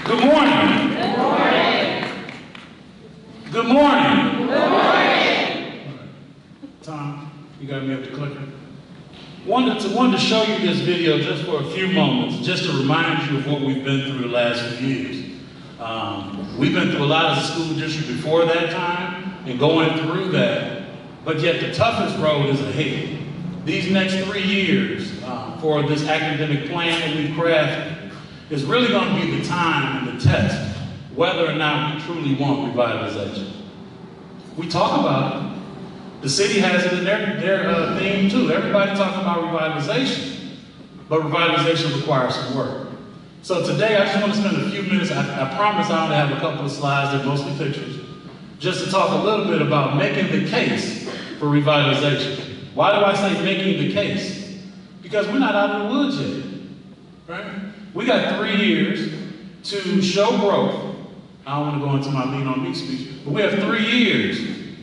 Good morning. Good morning. Good morning. Good morning. Tom, you got me up the clicker? Wanted to show you this video just for a few moments, just to remind you of what we've been through the last few years. We've been through a lot of the school district before that time and going through that, but yet the toughest road is ahead. These next 3 years for this academic plan that we've crafted is really going to be the time and the test whether or not we truly want revitalization. We talk about it. The city has it in their theme too. Everybody talking about revitalization, but revitalization requires some work. So today I just want to spend a few minutes, I promise I only have a couple of slides, they're mostly pictures, just to talk a little bit about making the case for revitalization. Why do I say making the case? Because we're not out of the woods yet, right? We got 3 years to show growth. I don't want to go into my lean on me speech, but we have 3 years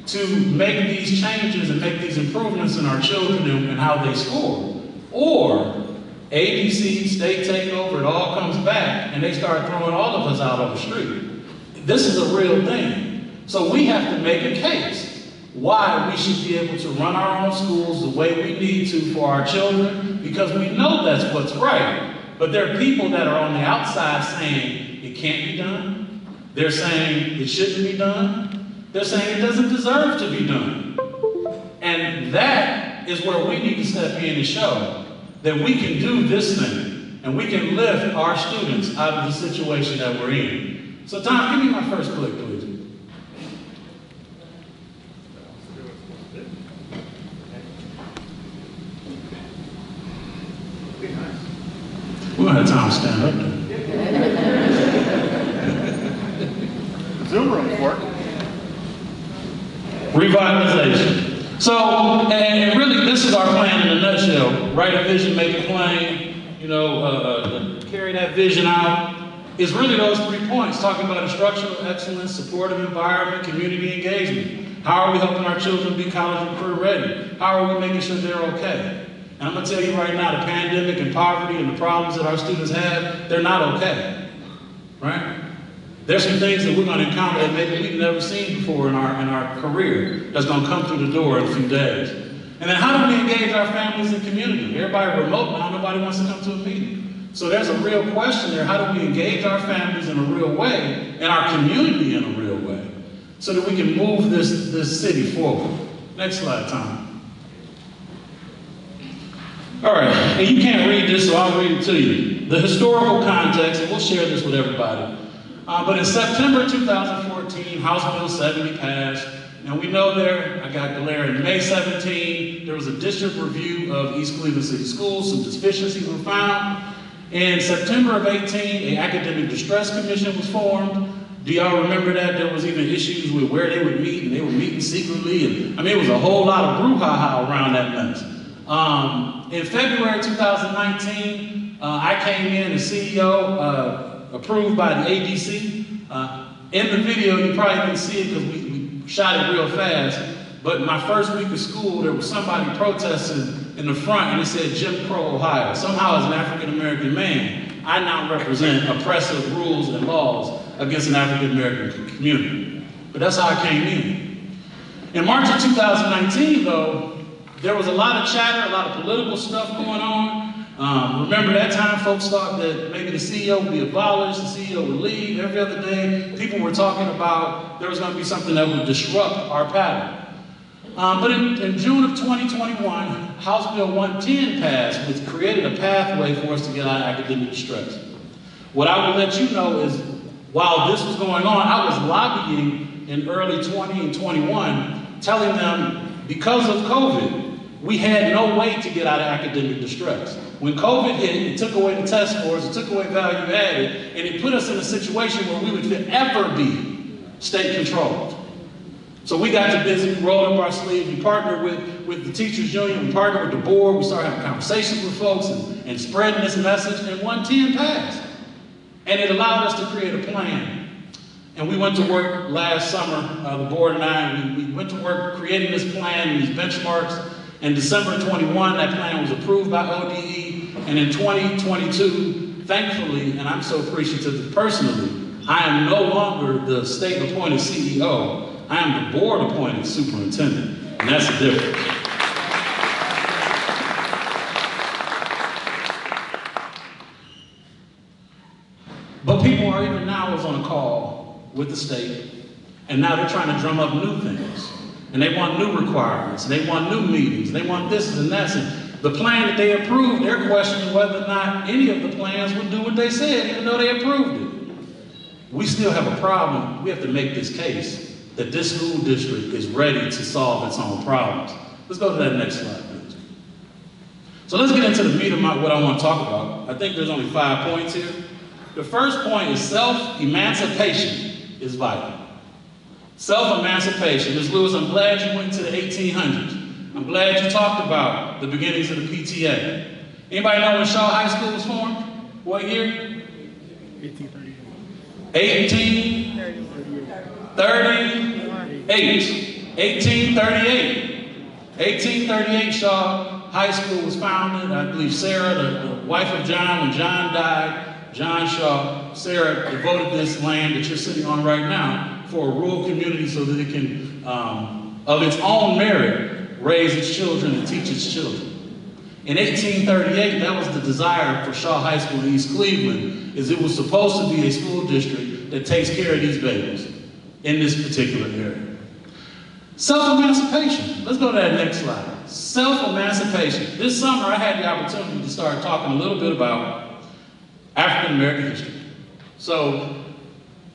to make these changes and make these improvements in our children and how they score. Or ADC, state takeover, it all comes back and they start throwing all of us out on the street. This is a real thing. So we have to make a case why we should be able to run our own schools the way we need to for our children, because we know that's what's right. But there are people that are on the outside saying it can't be done. They're saying it shouldn't be done. They're saying it doesn't deserve to be done. And that is where we need to step in and show that we can do this thing and we can lift our students out of the situation that we're in. So Tom, give me my first click, please. We're going to have time to stand up there. Zoom room's working. Revitalization. So, and really this is our plan in a nutshell. Write a vision, make it plain, carry that vision out. It's really those 3 points, talking about instructional excellence, supportive environment, community engagement. How are we helping our children be college and career ready? How are we making sure they're okay? And I'm going to tell you right now, the pandemic and poverty and the problems that our students have, they're not okay, right? There's some things that we're going to encounter that maybe we've never seen before in our career that's going to come through the door in a few days. And then how do we engage our families and community? Everybody remote now, nobody wants to come to a meeting. So there's a real question there. How do we engage our families in a real way and our community in a real way so that we can move this city forward? Next slide, Tom. All right, and you can't read this, so I'll read it to you. The historical context, and we'll share this with everybody. But in September 2014, House Bill 70 passed. Now we know I got glare. In May 17, there was a district review of East Cleveland City Schools. Some deficiencies were found. In September of 18, an academic distress commission was formed. Do y'all remember that? There was even issues with where they would meet, and they were meeting secretly. And it was a whole lot of brouhaha around that mess. In February 2019, I came in as CEO, approved by the ADC. In the video, you probably didn't see it because we shot it real fast, but my first week of school, there was somebody protesting in the front and it said Jim Crow, Ohio. Somehow as an African-American man, I now represent oppressive rules and laws against an African-American community. But that's how I came in. In March of 2019, though, there was a lot of chatter, a lot of political stuff going on. Remember that time folks thought that maybe the CEO would be abolished, the CEO would leave every other day. People were talking about there was going to be something that would disrupt our pattern. But in June of 2021, House Bill 110 passed, which created a pathway for us to get out of academic distress. What I will let you know is, while this was going on, I was lobbying in early 20 and 21, telling them because of COVID, we had no way to get out of academic distress. When COVID hit, it took away the test scores, it took away value added, and it put us in a situation where we would forever be state controlled. So we got to busy, we rolled up our sleeves, we partnered with the teachers union, we partnered with the board, we started having conversations with folks and spreading this message, and 110 passed. And it allowed us to create a plan. And we went to work last summer, the board and I, we went to work creating this plan, these benchmarks. In December 21, that plan was approved by ODE. And in 2022, thankfully, and I'm so appreciative personally, I am no longer the state-appointed CEO. I am the board-appointed superintendent, and that's the difference. But people are even now is on a call with the state, and now they're trying to drum up new things. And they want new requirements, and they want new meetings, and they want this and that. And the plan that they approved, they're questioning whether or not any of the plans would do what they said, even though they approved it. We still have a problem. We have to make this case that this school district is ready to solve its own problems. Let's go to that next slide, please. So let's get into the meat of what I want to talk about. I think there's only 5 points here. The first point is self-emancipation is vital. Self-emancipation. Ms. Lewis, I'm glad you went to the 1800s. I'm glad you talked about the beginnings of the PTA. Anybody know when Shaw High School was formed? What year? 1838. 1838, Shaw High School was founded. I believe Sarah, the wife of John, when John died, John Shaw, Sarah devoted this land that you're sitting on right now for a rural community so that it can, of its own merit, raise its children and teach its children. In 1838, that was the desire for Shaw High School in East Cleveland, is it was supposed to be a school district that takes care of these babies in this particular area. Self-emancipation. Let's go to that next slide. Self-emancipation. This summer, I had the opportunity to start talking a little bit about African American history. So,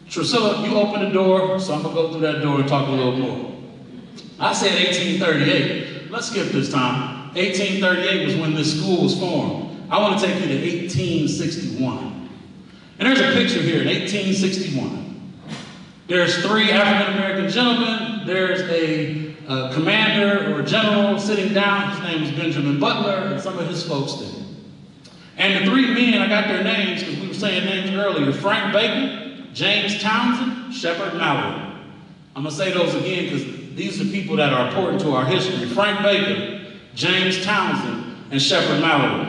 Trisilla, you open the door, so I'm gonna go through that door and talk a little more. I said 1838. Let's skip this time. 1838 was when this school was formed. I want to take you to 1861. And there's a picture here in 1861. There's 3 African American gentlemen. There's a commander or a general sitting down. His name was Benjamin Butler, and some of his folks there. And the 3 men, I got their names because we were saying names earlier: Frank Bacon, James Townsend, Shepard Mallory. I'm going to say those again because these are people that are important to our history. Frank Bacon, James Townsend, and Shepard Mallory.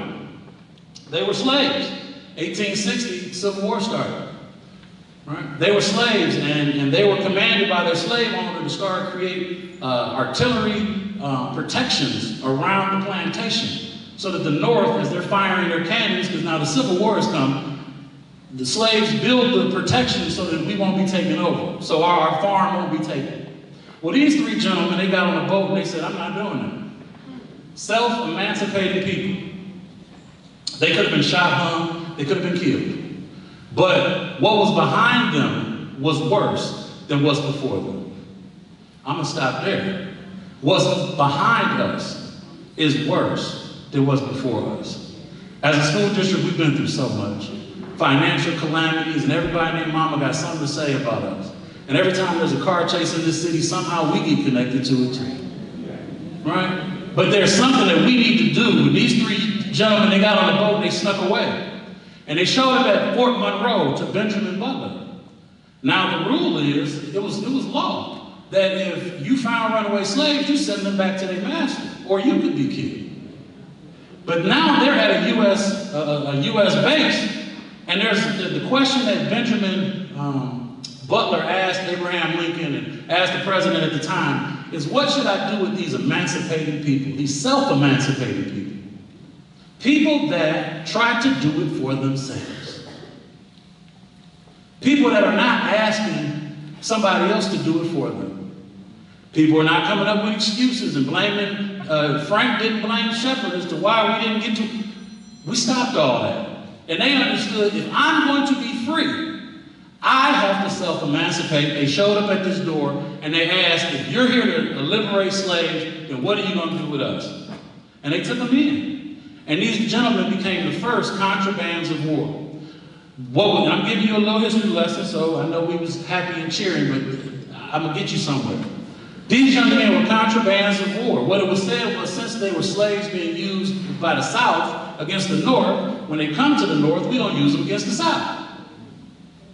They were slaves. 1860, Civil War started. Right? They were slaves, and they were commanded by their slave owner to start create artillery protections around the plantation, so that the North, as they're firing their cannons, because now the Civil War has come, the slaves build the protection so that we won't be taken over, so our farm won't be taken. Well, these 3 gentlemen, they got on a boat and they said, I'm not doing that. Self-emancipating people. They could have been shot, hung, they could have been killed. But what was behind them was worse than what's before them. I'm gonna stop there. What's behind us is worse than what's before us. As a school district, we've been through so much. Financial calamities, and everybody named mama got something to say about us. And every time there's a car chase in this city, somehow we get connected to it too. Right? But there's something that we need to do. These 3 gentlemen, they got on the boat and they snuck away. And they showed up at Fort Monroe to Benjamin Butler. Now the rule is, it was law, that if you found runaway slaves, you send them back to their master, or you could be killed. But now they're at a U.S. base, and there's the question that Benjamin Butler asked Abraham Lincoln and asked the president at the time is, what should I do with these emancipated people, these self-emancipated people? People that try to do it for themselves. People that are not asking somebody else to do it for them. People are not coming up with excuses and blaming, Frank didn't blame Shepard as to why we didn't get to, we stopped all that. And they understood, if I'm going to be free, I have to self-emancipate. They showed up at this door and they asked, if you're here to liberate slaves, then what are you going to do with us? And they took them in. And these gentlemen became the first contrabands of war. I'm giving you a little history lesson, so I know we was happy and cheering, but I'm going to get you somewhere. These young men were contrabands of war. What it was said was, since they were slaves being used by the South against the North, when they come to the North, we don't use them against the South.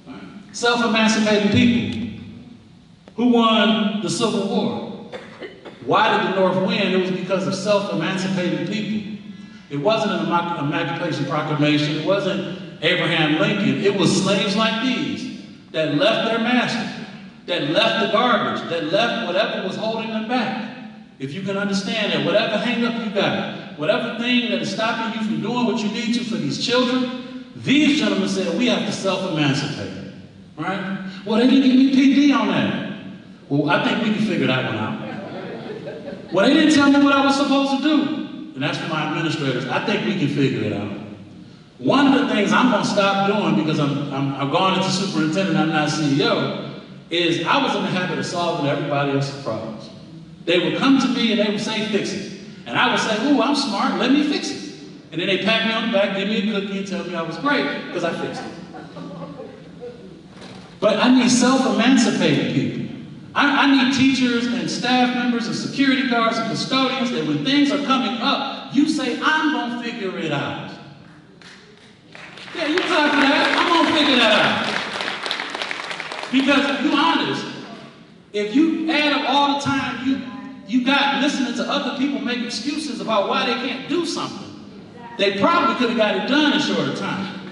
Right? Self-emancipating people. Who won the Civil War? Why did the North win? It was because of self-emancipating people. It wasn't an Emancipation Proclamation. It wasn't Abraham Lincoln. It was slaves like these that left their master, that left the garbage, that left whatever was holding them back. If you can understand that, whatever hang-up you got, whatever thing that is stopping you from doing what you need to for these children, these gentlemen said we have to self-emancipate, right? Well, they didn't give me PD on that. Well, I think we can figure that one out. Well, they didn't tell me what I was supposed to do. And that's for my administrators. I think we can figure it out. One of the things I'm going to stop doing, because I've gone into superintendent, I'm not CEO, is I was in the habit of solving everybody else's problems. They would come to me and they would say, fix it. And I would say, ooh, I'm smart, let me fix it. And then they pat me on the back, give me a cookie, and tell me I was great, because I fixed it. But I need self-emancipated people. I need teachers and staff members and security guards and custodians that when things are coming up, you say, I'm going to figure it out. Yeah, you talk to that, I'm going to figure that out. Because if you're honest, if you add up all the time you got listening to other people make excuses about why they can't do something, they probably could have got it done in a shorter time.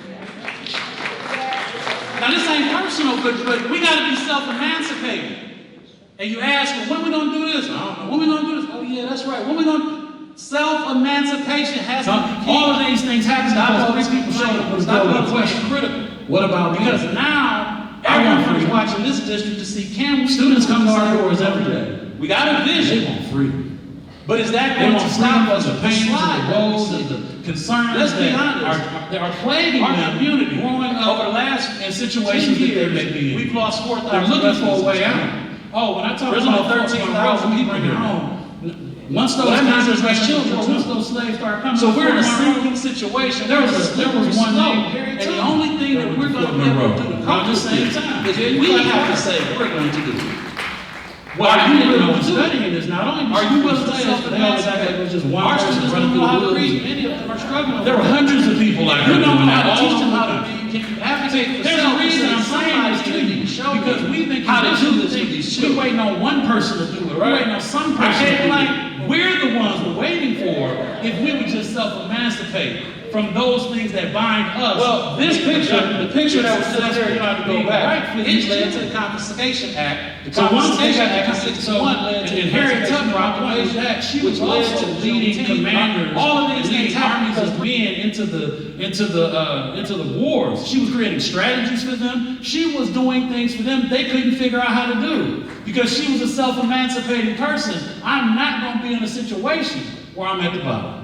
Now this ain't personal, but we got to be self-emancipated. And you ask, well, when are we going to do this? I don't know. When are we going to do this? Oh, yeah, that's right. When are we going to... Self-emancipation has to be key. All of these things happen because all these people show up. Stop being question critical. What about because now everyone is watching this district to see can students come to our doors every day. We got a vision. They want freedom. But is that going to stop us? The pains and the woes and the concerns that are plaguing our community growing up over the last situations that they may be in. We've lost 4,000. They're looking for a way out. Oh, when I talk about 13,000 people bring it home, once those children, once those slaves start coming, so we're in a sinking situation. There was one name, and the only thing that we're going to be able to do to come at the same time is we have to say what we're going to do. Well, are you willing to studying this? Not only are you willing to self-emancipate, it was just one person running through the woods. Many of them are struggling. There were hundreds of people like you don't know how to teach them how to be. Can you advocate for self? There's a reason I'm saying this to you. Because we think how to do this with these children. We're waiting on one person to do it. We're waiting on some person to do it. We're the ones we're waiting for if we would just self-emancipate from those things that bind us. Well, this picture, the picture that was still there, you don't have to go back. It led to the Confiscation Act. The Confiscation Act of 61 led to the Harriet Tubman Proclamation. She was also leading commanders, all of these leading armies of men into the wars. She was creating strategies for them. She was doing things for them they couldn't figure out how to do because she was a self-emancipating person. I'm not going to be in a situation where I'm at the bottom.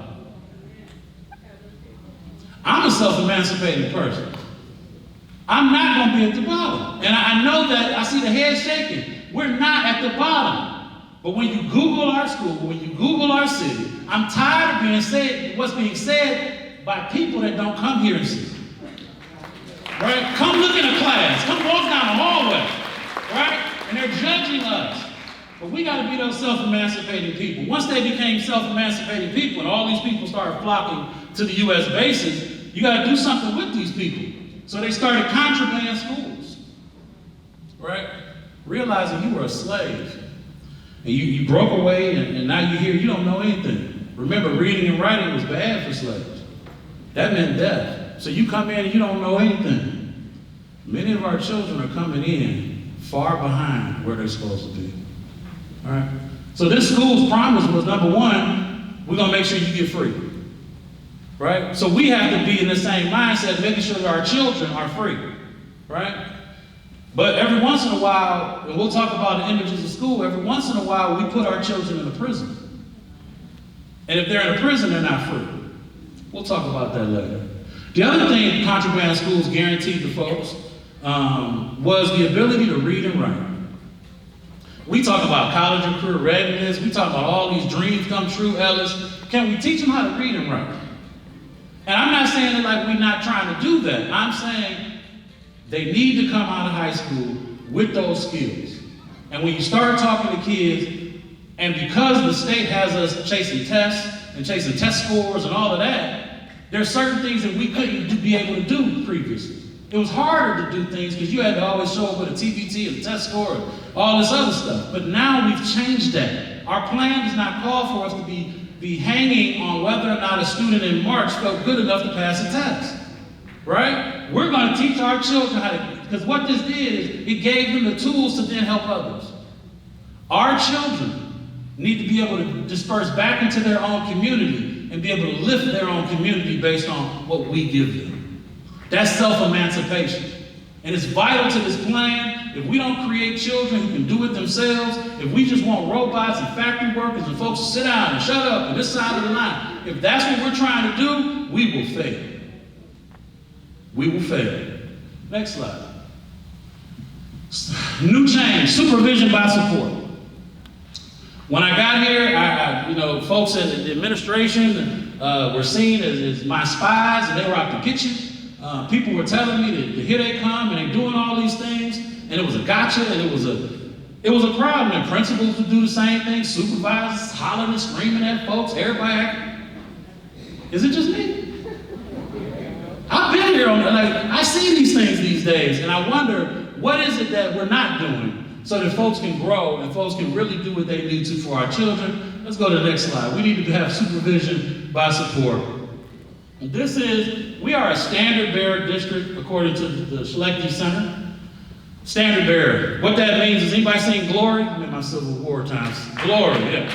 I'm a self-emancipating person. I'm not going to be at the bottom. And I know that, I see the head shaking. We're not at the bottom. But when you Google our school, when you Google our city, I'm tired of what's being said by people that don't come here and see. Right? Come look in a class. Come walk down the hallway. Right? And they're judging us. But we got to be those self-emancipating people. Once they became self-emancipating people and all these people started flocking to the U.S. bases, you got to do something with these people. So they started contraband schools, right? Realizing you were a slave. And you broke away and now you're here, you don't know anything. Remember, reading and writing was bad for slaves. That meant death. So you come in and you don't know anything. Many of our children are coming in far behind where they're supposed to be. All right? So this school's promise was, number one, we're going to make sure you get free. Right? So we have to be in the same mindset, making sure that our children are free. Right? But every once in a while, and we'll talk about the images of school, every once in a while we put our children in a prison. And if they're in a prison, they're not free. We'll talk about that later. The other thing contraband schools guaranteed to folks was the ability to read and write. We talk about college and career readiness. We talk about all these dreams come true, Ellis. Can we teach them how to read and write? And I'm not saying it like we're not trying to do that. I'm saying they need to come out of high school with those skills. And when you start talking to kids, and because the state has us chasing tests and chasing test scores and all of that, there are certain things that we couldn't be able to do previously. It was harder to do things because you had to always show up with a TBT and a test score and all this other stuff. But now we've changed that. Our plan does not call for us to be be hanging on whether or not a student in March felt good enough to pass a test, right? We're going to teach our children how to, because what this did is it gave them the tools to then help others. Our children need to be able to disperse back into their own community and be able to lift their own community based on what we give them. That's self-emancipation. And it's vital to this plan. If we don't create children who can do it themselves, if we just want robots and factory workers and folks to sit down and shut up on this side of the line, if that's what we're trying to do, we will fail. We will fail. Next slide. New change, supervision by support. When I got here, folks in the administration were seen as my spies, and they were out to get you. People were telling me that here they come and they're doing all these things, and it was a gotcha, and it was a problem. And principals would do the same thing, supervisors hollering and screaming at folks, everybody. Is it just me? I've been here I see these things these days, and I wonder, what is it that we're not doing so that folks can grow and folks can really do what they need to for our children? Let's go to the next slide. We need to have supervision by support. We are a standard bearer district according to the Schlechte Center. Standard bearer. What that means is, anybody saying glory? I'm in my Civil War times. Glory, yeah.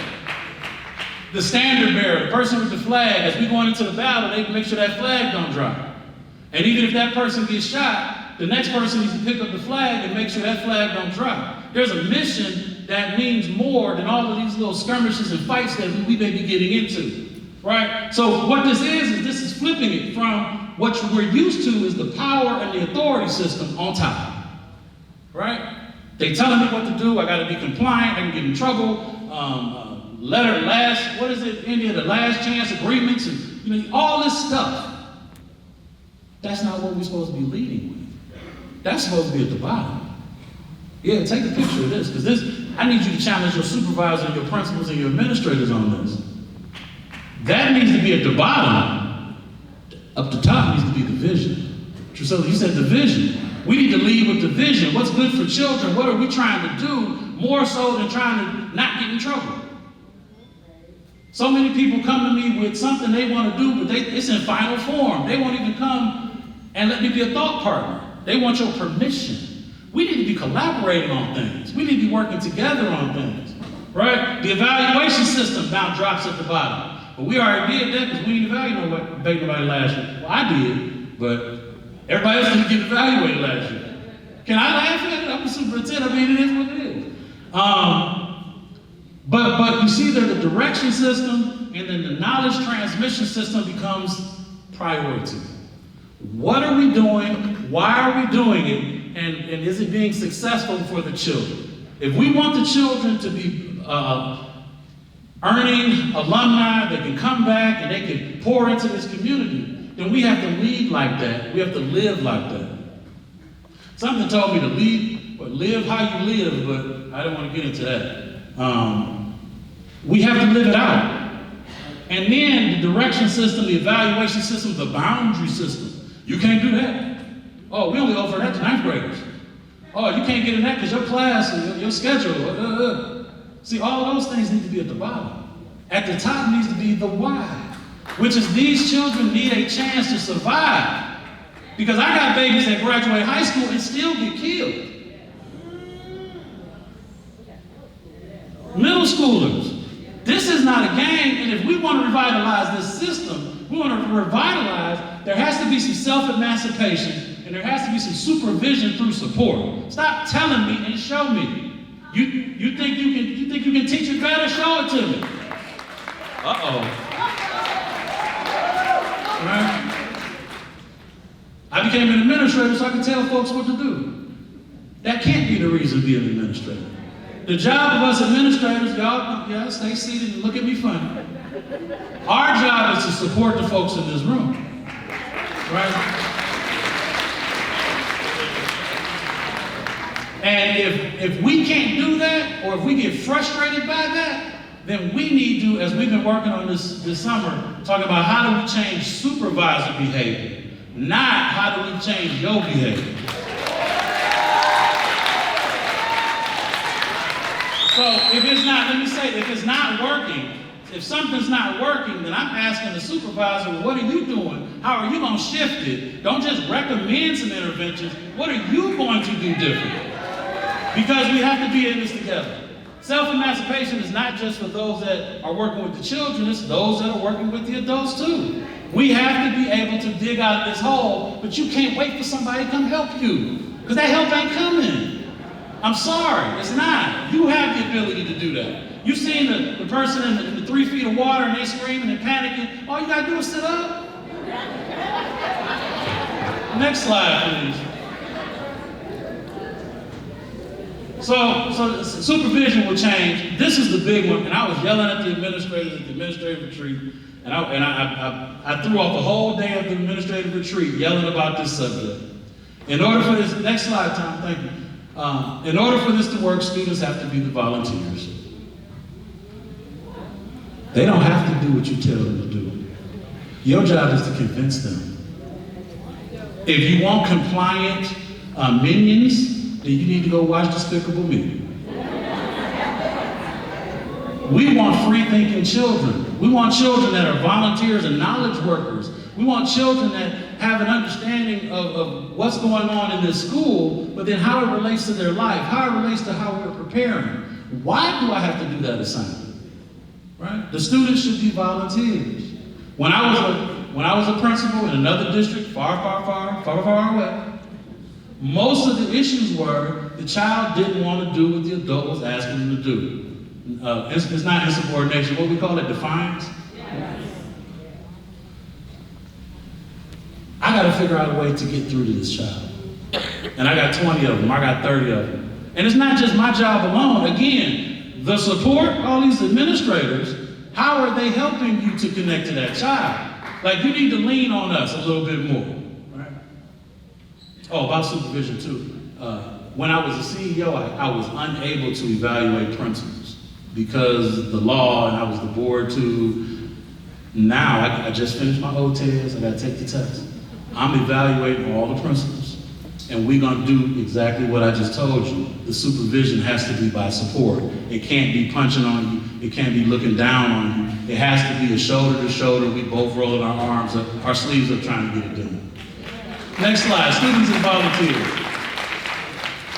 The standard bearer, the person with the flag, as we going into the battle, they make sure that flag don't drop. And even if that person gets shot, the next person needs to pick up the flag and make sure that flag don't drop. There's a mission that means more than all of these little skirmishes and fights that we may be getting into, right? So what this is flipping it from what we're used to is the power and the authority system on top, right? They telling me what to do, I gotta be compliant, I can get in trouble, the last chance agreements, and all this stuff. That's not what we're supposed to be leading with. That's supposed to be at the bottom. Yeah, take a picture of this, because I need you to challenge your supervisor, your principals, and your administrators on this. That needs to be at the bottom. Up the top needs to be the vision. So you said the vision. We need to lead with the vision. What's good for children? What are we trying to do more so than trying to not get in trouble? So many people come to me with something they want to do, but it's in final form. They won't even come and let me be a thought partner. They want your permission. We need to be collaborating on things. We need to be working together on things, right? The evaluation system now drops at the bottom. But we already did that because we didn't evaluate nobody last year. Well, I did, but everybody else didn't get evaluated last year. Can I laugh at it? I'm a superintendent. It is what it is. But you see that the direction system and then the knowledge transmission system becomes priority. What are we doing? Why are we doing it? And is it being successful for the children? If we want the children to be earning alumni that can come back and they can pour into this community, then we have to lead like that. We have to live like that. Something told me to live how you live, but I don't want to get into that. We have to live it out. And then the direction system, the evaluation system, the boundary system. You can't do that. Oh, we only offer that to 9th graders. Oh, you can't get in that because your class and your schedule. See, all of those things need to be at the bottom. At the top needs to be the why, which is these children need a chance to survive. Because I got babies that graduate high school and still get killed. Middle schoolers. This is not a game, and if we want to revitalize this system, we want to revitalize, there has to be some self-emancipation, and there has to be some supervision through support. Stop telling me and show me. You think you can teach it better? Show it to me. Uh-oh. Right? I became an administrator so I could tell folks what to do. That can't be the reason to be an administrator. The job of us administrators, y'all stay seated and look at me funny. Our job is to support the folks in this room, right? And if we can't do that, or if we get frustrated by that, then we need to, as we've been working on this summer, talk about how do we change supervisor behavior, not how do we change your behavior. So if it's not working, if something's not working, then I'm asking the supervisor, well, what are you doing? How are you going to shift it? Don't just recommend some interventions. What are you going to do differently? Because we have to be in this together. Self-emancipation is not just for those that are working with the children, it's those that are working with the adults too. We have to be able to dig out this hole, but you can't wait for somebody to come help you, because that help ain't coming. I'm sorry, it's not. You have the ability to do that. You've seen the person in the 3 feet of water and they screaming and panicking. All you gotta do is sit up. Next slide, please. So supervision will change. This is the big one, and I was yelling at the administrators at the administrative retreat, and I threw off the whole day of the administrative retreat yelling about this subject. In order for this, next slide, Tom, thank you. In order for this to work, students have to be the volunteers. They don't have to do what you tell them to do. Your job is to convince them. If you want compliant minions, then you need to go watch Despicable Me. We want free-thinking children. We want children that are volunteers and knowledge workers. We want children that have an understanding of what's going on in this school, but then how it relates to their life, how it relates to how we're preparing. Why do I have to do that assignment? Right? The students should be volunteers. When I was a principal in another district, far away, most of the issues were the child didn't want to do what the adult was asking them to do. It's not insubordination. What we call it, defiance. Yes. I got to figure out a way to get through to this child. And I got 20 of them. I got 30 of them. And it's not just my job alone. Again, the support, all these administrators, how are they helping you to connect to that child? Like, you need to lean on us a little bit more. Right? Oh, about supervision too. When I was a CEO, I was unable to evaluate principals because the law, and I was the board too. Now, I just finished my OTAs, I gotta take the test. I'm evaluating all the principals, and we're gonna do exactly what I just told you. The supervision has to be by support. It can't be punching on you, it can't be looking down on you. It has to be a shoulder to shoulder, we both rolling our arms up, our sleeves up trying to get it done. Next slide, students and volunteers.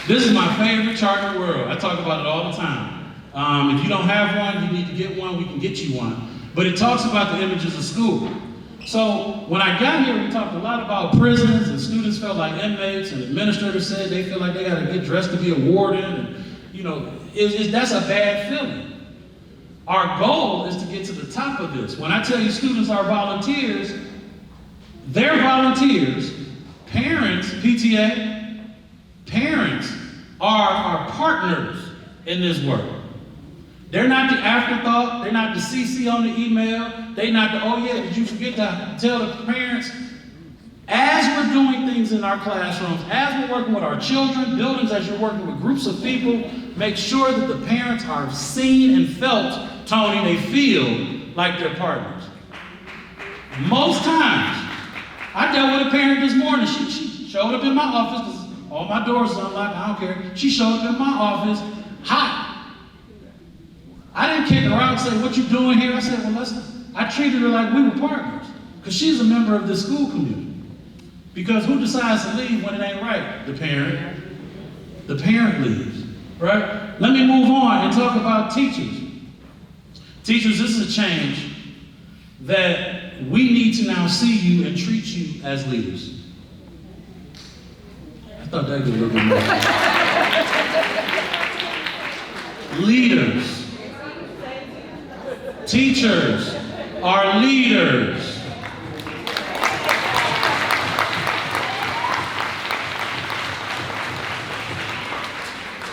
This is my favorite chart in the world. I talk about it all the time. If you don't have one, you need to get one, we can get you one. But it talks about the images of school. So when I got here, we talked a lot about prisons, and students felt like inmates, and administrators said they feel like they gotta get dressed to be a warden, and that's a bad feeling. Our goal is to get to the top of this. When I tell you students are volunteers, they're volunteers. Parents, PTA, parents are partners in this work. They're not the afterthought, they're not the CC on the email, they're not the, oh yeah, did you forget to tell the parents? As we're doing things in our classrooms, as we're working with our children, buildings, as you're working with groups of people, make sure that the parents are seen and felt, Tony, they feel like they're partners. Most times, I dealt with a parent this morning. She showed up in my office, because all my doors are unlocked, I don't care. She showed up in my office, hot. I didn't kick her out and say, what you doing here? I said, well, I treated her like we were partners, because she's a member of the school community. Because who decides to leave when it ain't right? The parent. The parent leaves, right? Let me move on and talk about teachers. Teachers, this is a change that we need to now see you and treat you as leaders. I thought that would be a little bit more. Leaders. Teachers are leaders.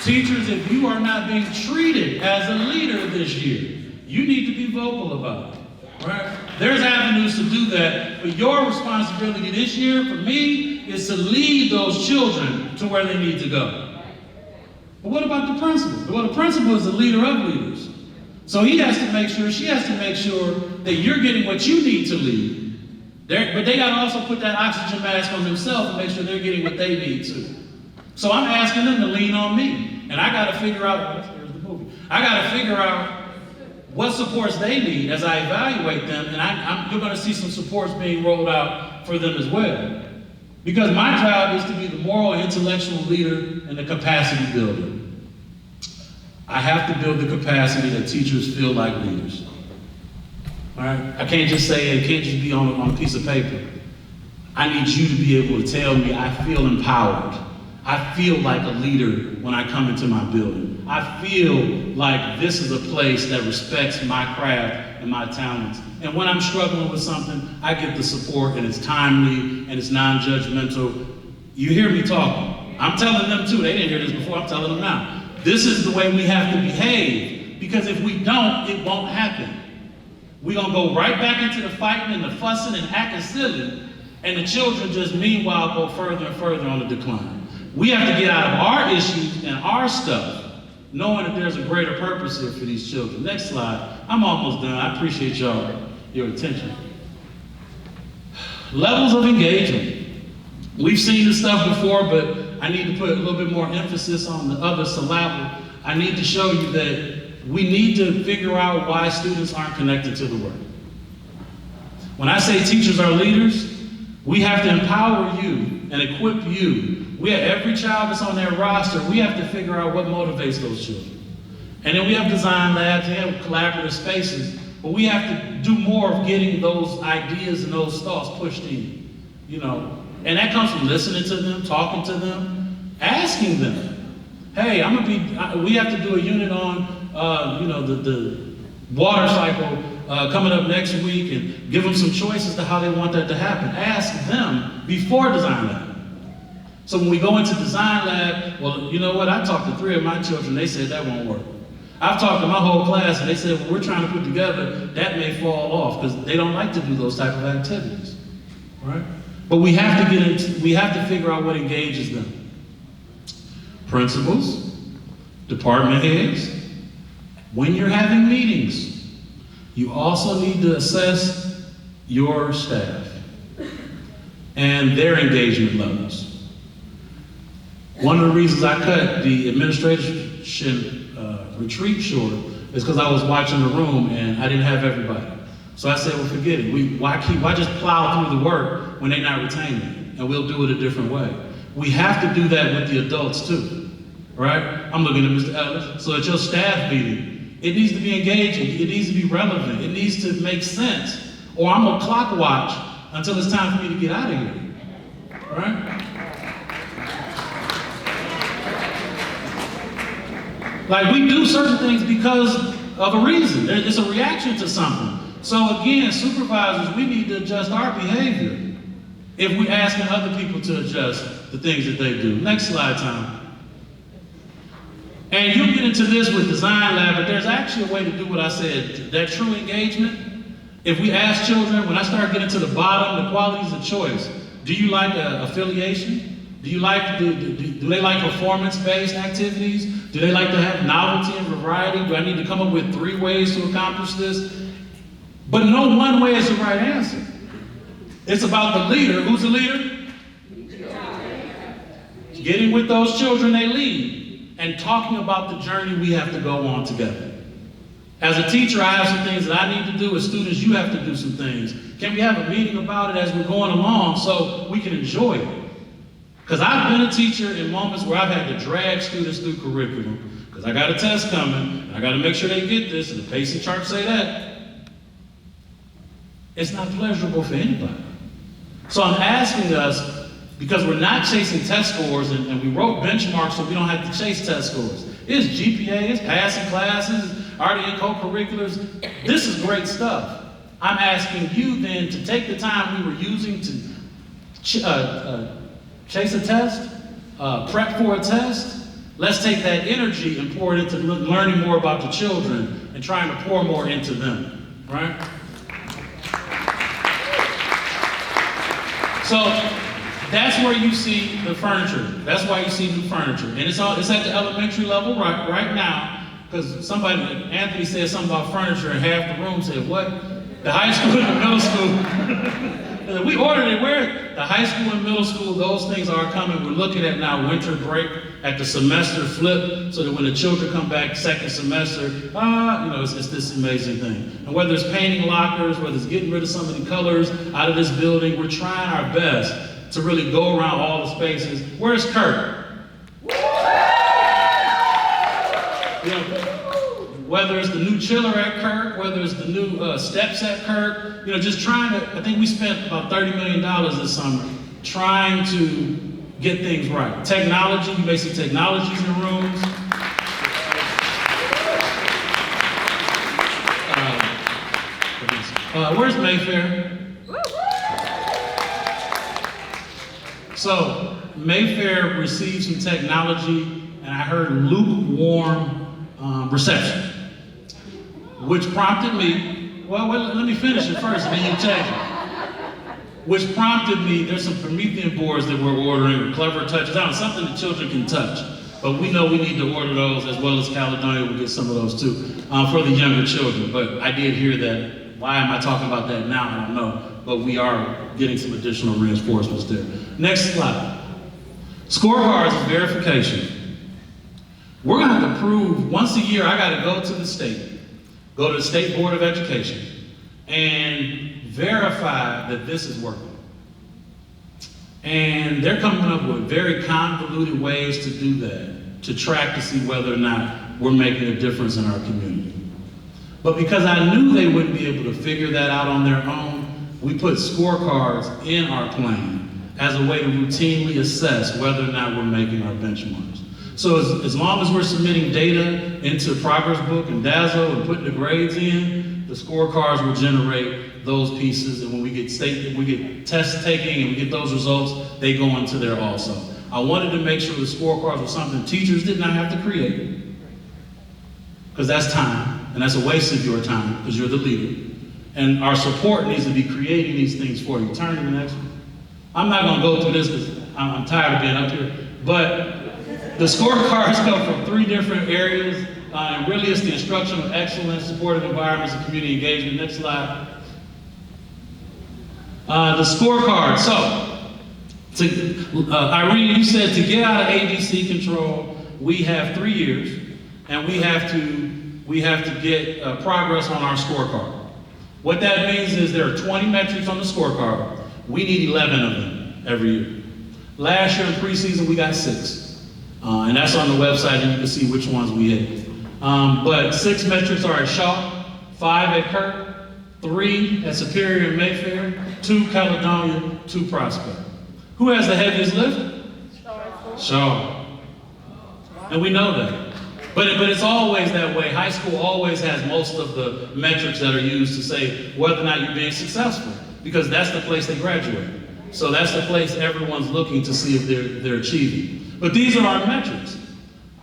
Teachers, if you are not being treated as a leader this year, you need to be vocal about it, right? There's avenues to do that, but your responsibility this year, for me, is to lead those children to where they need to go. But what about the principal? Well, the principal is the leader of leaders. So he has to make sure, she has to make sure that you're getting what you need to lead. But they got to also put that oxygen mask on themselves and make sure they're getting what they need to. So I'm asking them to lean on me. And I got to figure out, there's the movie. I got to figure out what supports they need as I evaluate them, and you're gonna see some supports being rolled out for them as well. Because my job is to be the moral and intellectual leader and the capacity builder. I have to build the capacity that teachers feel like leaders. All right? I can't just say it, can't just be on a piece of paper. I need you to be able to tell me I feel empowered. I feel like a leader when I come into my building. I feel like this is a place that respects my craft and my talents. And when I'm struggling with something, I get the support, and it's timely, and it's non-judgmental. You hear me talking. I'm telling them too. They didn't hear this before. I'm telling them now. This is the way we have to behave, because if we don't, it won't happen. We're gonna go right back into the fighting and the fussing and acting silly, and the children just meanwhile go further and further on the decline. We have to get out of our issues and our stuff, knowing that there's a greater purpose here for these children. Next slide. I'm almost done. I appreciate your attention. Levels of engagement. We've seen this stuff before, but I need to put a little bit more emphasis on the other syllable. I need to show you that we need to figure out why students aren't connected to the work. When I say teachers are leaders, we have to empower you and equip you. We have every child that's on their roster, we have to figure out what motivates those children. And then we have design labs, we have collaborative spaces, but we have to do more of getting those ideas and those thoughts pushed in, you know. And that comes from listening to them, talking to them, asking them, hey, we have to do a unit on, the water cycle coming up next week, and give them some choices to how they want that to happen. Ask them before design lab. So when we go into design lab, well, you know what? I talked to 3 of my children, they said that won't work. I've talked to my whole class, and they said, well, we're trying to put together, that may fall off, because they don't like to do those type of activities, right? But we have to figure out what engages them. Principals, department heads, when you're having meetings, you also need to assess your staff and their engagement levels. One of the reasons I cut the administration retreat short is because I was watching the room and I didn't have everybody. So I said, well, forget it. Why just plow through the work when they're not retaining it? And we'll do it a different way. We have to do that with the adults too, right? I'm looking at Mr. Ellis. So at your staff meeting, it needs to be engaging. It needs to be relevant. It needs to make sense. Or I'm gonna clock watch until it's time for me to get out of here, right? Like, we do certain things because of a reason. It's a reaction to something. So again, supervisors, we need to adjust our behavior if we're asking other people to adjust the things that they do. Next slide, Tom. And you'll get into this with design lab, but there's actually a way to do what I said, that true engagement. If we ask children, when I start getting to the bottom, the qualities of choice, do you like affiliation? Do they like performance-based activities? Do they like to have novelty and variety? Do I need to come up with 3 ways to accomplish this? But no one way is the right answer. It's about the leader. Who's the leader? Getting with those children they lead and talking about the journey we have to go on together. As a teacher, I have some things that I need to do. As students, you have to do some things. Can we have a meeting about it as we're going along so we can enjoy it? Because I've been a teacher in moments where I've had to drag students through curriculum because I got a test coming, and I got to make sure they get this, and the pacing charts say that. It's not pleasurable for anybody. So I'm asking us, because we're not chasing test scores, and we wrote benchmarks so we don't have to chase test scores. It's GPA, it's passing classes, are they in co-curriculars? This is great stuff. I'm asking you then to take the time we were using to chase a test, prep for a test. Let's take that energy and pour it into learning more about the children and trying to pour more into them, right? So that's where you see the furniture. That's why you see new furniture. And it's at the elementary level right now, because Anthony said something about furniture and half the room said, what? The high school and the middle school. We ordered it where the high school and middle school, those things are coming. We're looking at now winter break at the semester flip, so that when the children come back second semester, it's this amazing thing. And whether it's painting lockers, whether it's getting rid of some of the colors out of this building, we're trying our best to really go around all the spaces. Where's Kurt? Whether it's the new chiller at Kirk, whether it's the new steps at Kirk, just trying to, I think we spent about $30 million this summer trying to get things right. Technology, you may see technologies in rooms. Where's Mayfair? So, Mayfair received some technology, and I heard lukewarm reception, which prompted me, well, let me finish it first, and then you change it. Which prompted me, there's some Promethean boards that we're ordering, clever touches, something that children can touch. But we know we need to order those, as well as Caledonia will get some of those too, for the younger children. But I did hear that. Why am I talking about that now? I don't know. But we are getting some additional reinforcements there. Next slide. Scorecards is verification. We're going to have to prove, once a year, I got to go to the state, go to the State Board of Education, and verify that this is working. And they're coming up with very convoluted ways to do that, to track to see whether or not we're making a difference in our community. But because I knew they wouldn't be able to figure that out on their own, we put scorecards in our plan as a way to routinely assess whether or not we're making our benchmarks. So as long as we're submitting data into Progress Book and Dazzle and putting the grades in, the scorecards will generate those pieces, and when we get test taking and we get those results, they go into there also. I wanted to make sure the scorecards were something teachers did not have to create, because that's time. And that's a waste of your time, because you're the leader. And our support needs to be creating these things for you. Turn to the next one. I'm not going to go through this because I'm tired of being up here. But the scorecards come from 3 different areas. And really it's the instructional excellence, supportive environments, and community engagement. Next slide. The scorecard. So, Irene, you said to get out of ABC control, we have 3 years, and we have to get progress on our scorecard. What that means is there are 20 metrics on the scorecard. We need 11 of them every year. Last year in preseason, we got 6. And that's on the website, and you can see which ones we hit. But 6 metrics are at Shaw, 5 at Kirk, 3 at Superior and Mayfair, 2 Caledonia, 2 Prospect. Who has the heaviest lift? Shaw. And we know that. But it's always that way. High school always has most of the metrics that are used to say whether or not you're being successful, because that's the place they graduate. So that's the place everyone's looking to see if they're achieving. But these are our metrics.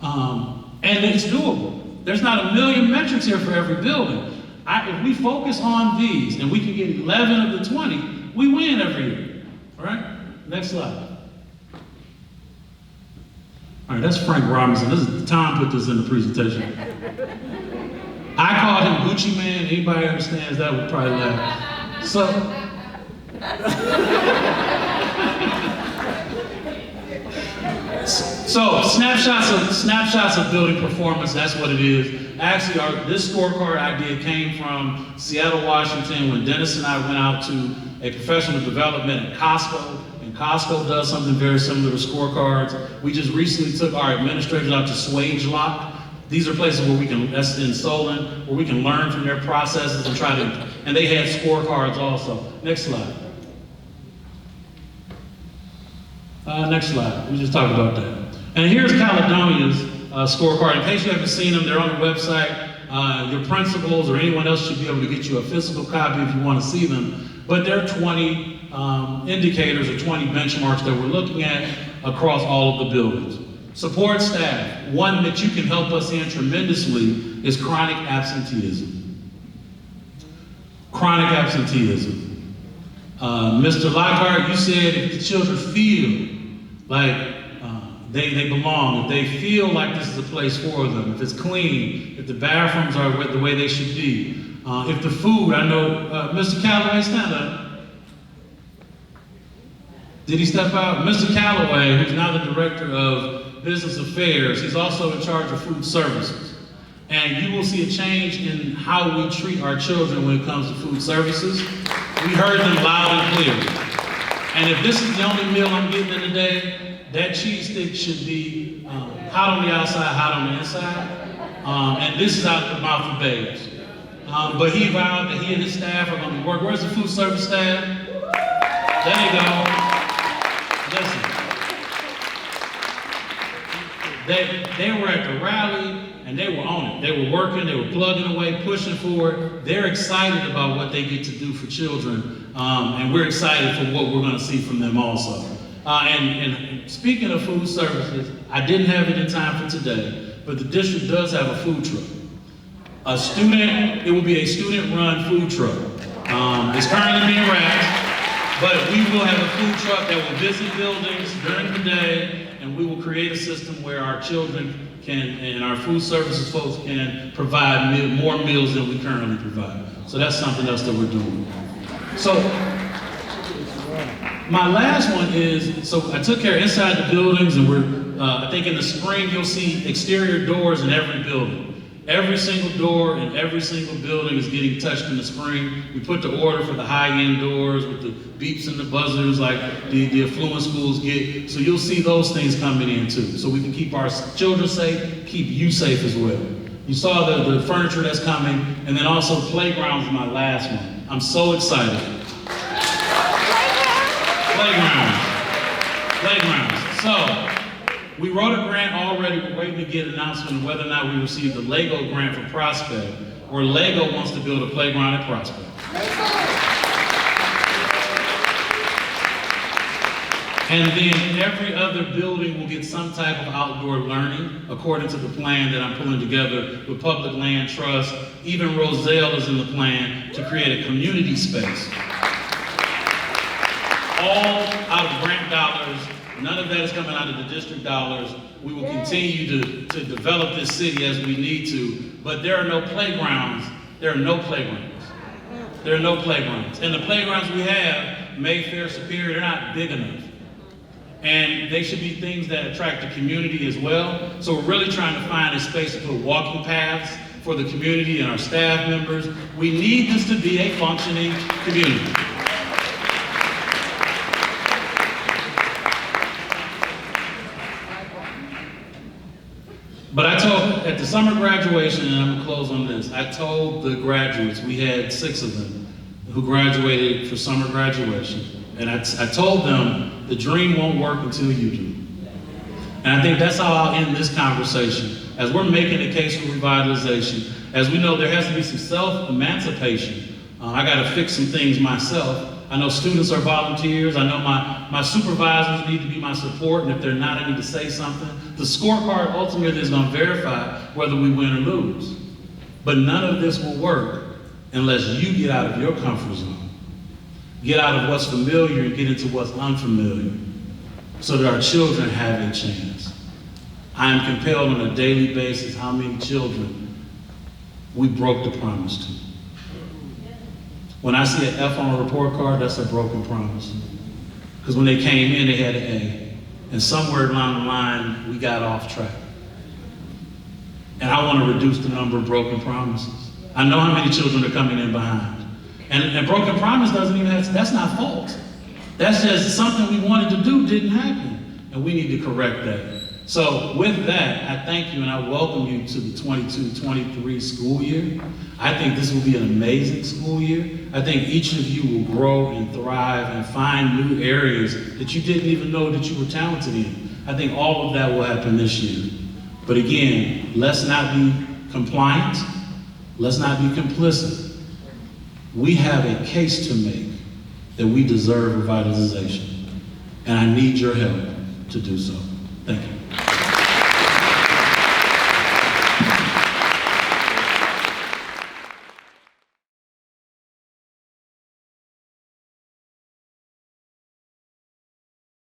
And it's doable. There's not a million metrics here for every building. If we focus on these and we can get 11 of the 20, we win every year. All right? Next slide. All right, that's Frank Robinson. Tom put this in the presentation. I called him Gucci Man. Anybody understands that would probably laugh. So snapshots of building performance, that's what it is. Actually, this scorecard idea came from Seattle, Washington, when Dennis and I went out to a professional development at Costco. Costco does something very similar to scorecards. We just recently took our administrators out to Swage Lock. These are places where we can, that's in Solon, where we can learn from their processes and and they had scorecards also. Next slide. Next slide, we just talked about that. And here's Caledonia's scorecard. In case you haven't seen them, they're on the website. Your principals or anyone else should be able to get you a physical copy if you want to see them. But there are 20 indicators or 20 benchmarks that we're looking at across all of the buildings. Support staff. One that you can help us in tremendously is chronic absenteeism. Chronic absenteeism. Mr. Lockhart, you said if the children feel like they belong, if they feel like this is a place for them, if it's clean, if the bathrooms are the way they should be, if the food, I know, Mr. Callaway, stand up. Did he step out? Mr. Calloway, who's now the Director of Business Affairs, he's also in charge of food services. And you will see a change in how we treat our children when it comes to food services. We heard them loud and clear. And if this is the only meal I'm getting in today, that cheese stick should be hot on the outside, hot on the inside. And this is out of the mouth of babes. But he vowed that he and his staff are going to be working. Where's the food service staff? There you go. Listen. They were at the rally and they were on it. They were working, they were plugging away, pushing for it. They're excited about what they get to do for children. And we're excited for what we're going to see from them also. And speaking of food services, I didn't have it in time for today, but the district does have a food truck. It will be a student-run food truck. It's currently being wrapped, but we will have a food truck that will visit buildings during the day, and we will create a system where our children can, and our food services folks can provide more meals than we currently provide. So that's something else that we're doing. So my last one is, so I took care of inside the buildings, and I think in the spring you'll see exterior doors in every building. Every single door in every single building is getting touched in the spring. We put the order for the high-end doors with the beeps and the buzzers like the affluent schools get. So you'll see those things coming in too. So we can keep our children safe, keep you safe as well. You saw the furniture that's coming, and then also playgrounds is my last one. I'm so excited. Playgrounds. So, we wrote a grant already. We're waiting to get an announcement of whether or not we received the Lego grant for Prospect, where Lego wants to build a playground at Prospect. And then every other building will get some type of outdoor learning, according to the plan that I'm pulling together with Public Land Trust. Even Roselle is in the plan to create a community space. All out of grant dollars. None of that is coming out of the district dollars. We will continue to develop this city as we need to, but there are no playgrounds. There are no playgrounds. There are no playgrounds. And the playgrounds we have, Mayfair, Superior, they're not big enough. And they should be things that attract the community as well. So we're really trying to find a space to put walking paths for the community and our staff members. We need this to be a functioning community. But I told, at the summer graduation, and I'm gonna close on this, I told the graduates, we had 6 of them who graduated for summer graduation, and I told them, the dream won't work until you do. And I think that's how I'll end this conversation. As we're making the case for revitalization, as we know there has to be some self-emancipation. I gotta fix some things myself. I know students are volunteers. I know my supervisors need to be my support, and if they're not, I need to say something. The scorecard ultimately is going to verify whether we win or lose. But none of this will work unless you get out of your comfort zone. Get out of what's familiar and get into what's unfamiliar so that our children have a chance. I am compelled on a daily basis how many children we broke the promise to. When I see an F on a report card, that's a broken promise. Because when they came in, they had an A. And somewhere along the line, we got off track. And I want to reduce the number of broken promises. I know how many children are coming in behind. And broken promise doesn't even have, that's not fault. That's just something we wanted to do didn't happen. And we need to correct that. So with that, I thank you and I welcome you to the 22-23 school year. I think this will be an amazing school year. I think each of you will grow and thrive and find new areas that you didn't even know that you were talented in. I think all of that will happen this year. But again, let's not be compliant. Let's not be complicit. We have a case to make that we deserve revitalization. And I need your help to do so. Thank you.